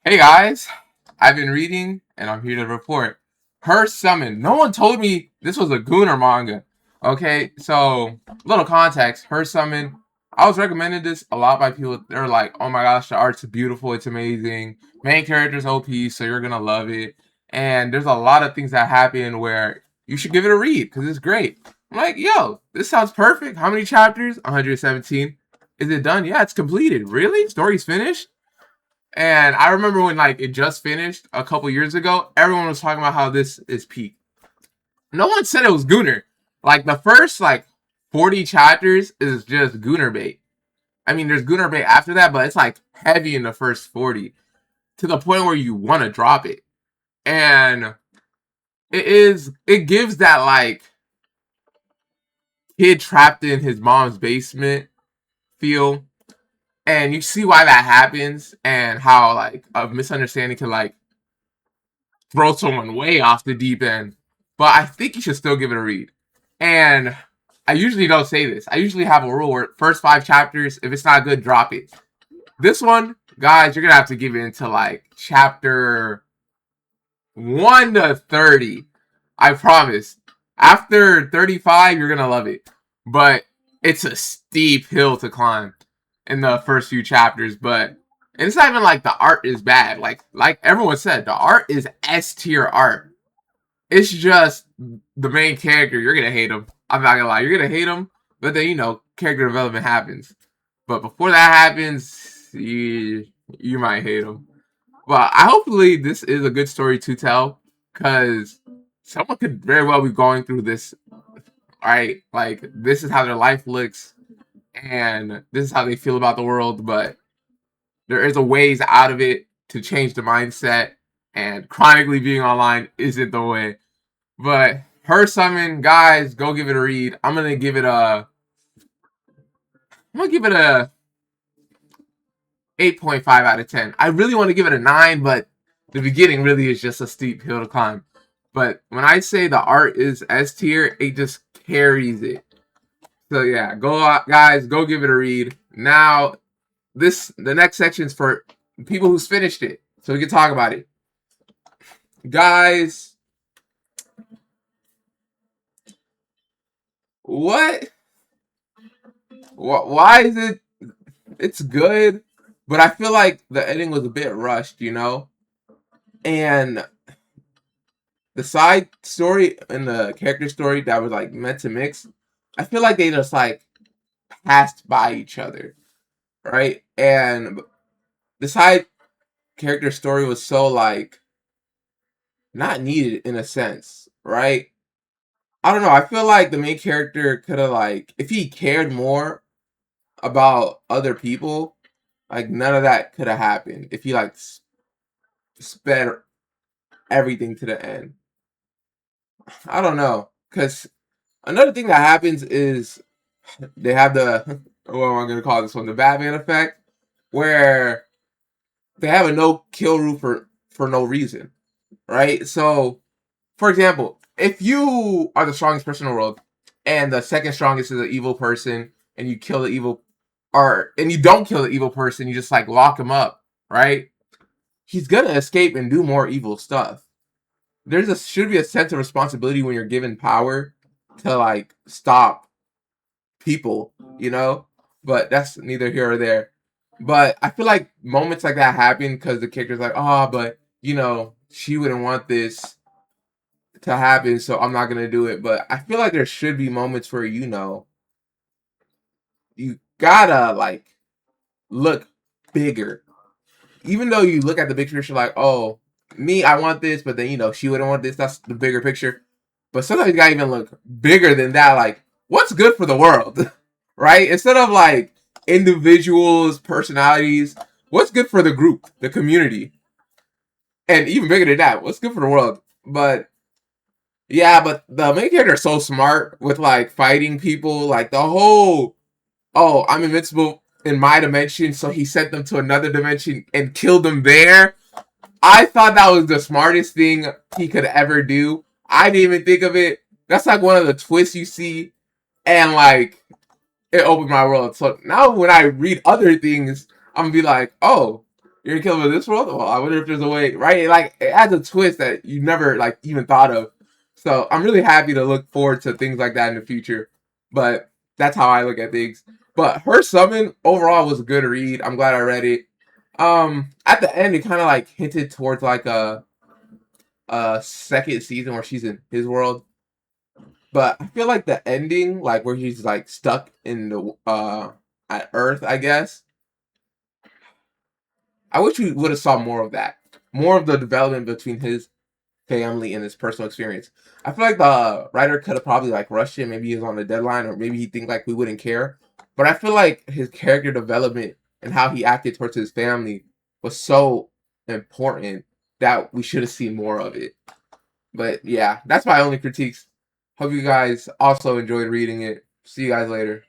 Hey guys, I've been reading and I'm here to report. Her Summon. No one told me this was a Gunner manga. Okay, so little context. Her Summon. I was recommended this a lot by people. They're like, "Oh my gosh, the art's beautiful. It's amazing. Main character's OP, so you're gonna love it." And there's a lot of things that happen where you should give it a read because it's great. I'm like, "Yo, this sounds perfect. How many chapters? 117. Is it done? Yeah, it's completed. Really? Story's finished?" And I remember when like it just finished a couple years ago, everyone was talking about how this is peak. No one said it was Gooner. Like the first like 40 chapters is just Gooner bait. I mean, there's Gooner bait after that, but it's like heavy in the first 40 to the point where you want to drop it. And it gives that like kid trapped in his mom's basement feel. And you see why that happens and how like a misunderstanding can like throw someone way off the deep end. But I think you should still give it a read. And I usually don't say this. I usually have a rule where first 5 chapters, if it's not good, drop it. This one, guys, you're gonna have to give it into like chapter 1 to 30. I promise. After 35, you're gonna love it. But it's a steep hill to climb in the first few chapters, but and it's not even like the art is bad. Like everyone said, the art is S tier art. It's just the main character. You're gonna hate him. I'm not gonna lie. You're gonna hate him, but then character development happens. But before that happens, you might hate him. But I hopefully this is a good story to tell because someone could very well be going through this. Right, like this is how their life looks, and this is how they feel about the world. But there is a ways out of it to change the mindset, and chronically being online isn't the way. But Her Summon, guys, go give it a read. I'm gonna give it a 8.5 out of 10. I really want to give it a 9, but the beginning really is just a steep hill to climb. But when I say the art is S tier, it just carries it. So yeah, go out, guys, go give it a read. Now, the next section is for people who's finished it, so we can talk about it. Guys, what? Why is it? It's good, but I feel like the ending was a bit rushed. And the side story and the character story that was like meant to mix, I feel like they just like passed by each other, right? And the side character story was so like not needed in a sense, right? I don't know. I feel like the main character could have like if he cared more about other people, like none of that could have happened if he like sped everything to the end. I don't know, cause another thing that happens is they have the what am I gonna call this one? The Batman effect, where they have a no kill rule for no reason, right? So, for example, if you are the strongest person in the world, and the second strongest is an evil person, and you kill the evil, or and you don't kill the evil person, you just like lock him up, right? He's gonna escape and do more evil stuff. Should be a sense of responsibility when you're given power to like stop people. But that's neither here or there. But I feel like moments like that happen because the character's like, oh, but she wouldn't want this to happen, so I'm not gonna do it. But I feel like there should be moments where you gotta like look bigger. Even though you look at the big picture like, oh, me, I want this, but then she wouldn't want this. That's the bigger picture. But sometimes you gotta even look bigger than that. Like, what's good for the world, right? Instead of like individuals, personalities, what's good for the group, the community, and even bigger than that, what's good for the world. But yeah, but the main character is so smart with like fighting people, like the whole oh, I'm invincible in my dimension, so he sent them to another dimension and killed them there. I thought that was the smartest thing he could ever do. I didn't even think of it. That's like one of the twists you see, and like it opened my world. So now when I read other things, I'm gonna be like, oh, You're gonna kill him in this world? Well, I wonder if there's a way, right? Like it adds a twist that you never like even thought of. So I'm really happy to look forward to things like that in the future. But that's how I look at things. But her summon overall was a good read. I'm glad I read it. At the end, it kind of like hinted towards like a second season where she's in his world. But I feel like the ending, like where he's like stuck in the at Earth, I guess. I wish we would have saw more of that, more of the development between his family and his personal experience. I feel like the writer could have probably like rushed it. Maybe he was on the deadline, or maybe he think like we wouldn't care. But I feel like his character development and how he acted towards his family was so important that we should have seen more of it. But yeah, that's my only critiques. Hope you guys also enjoyed reading it. See you guys later.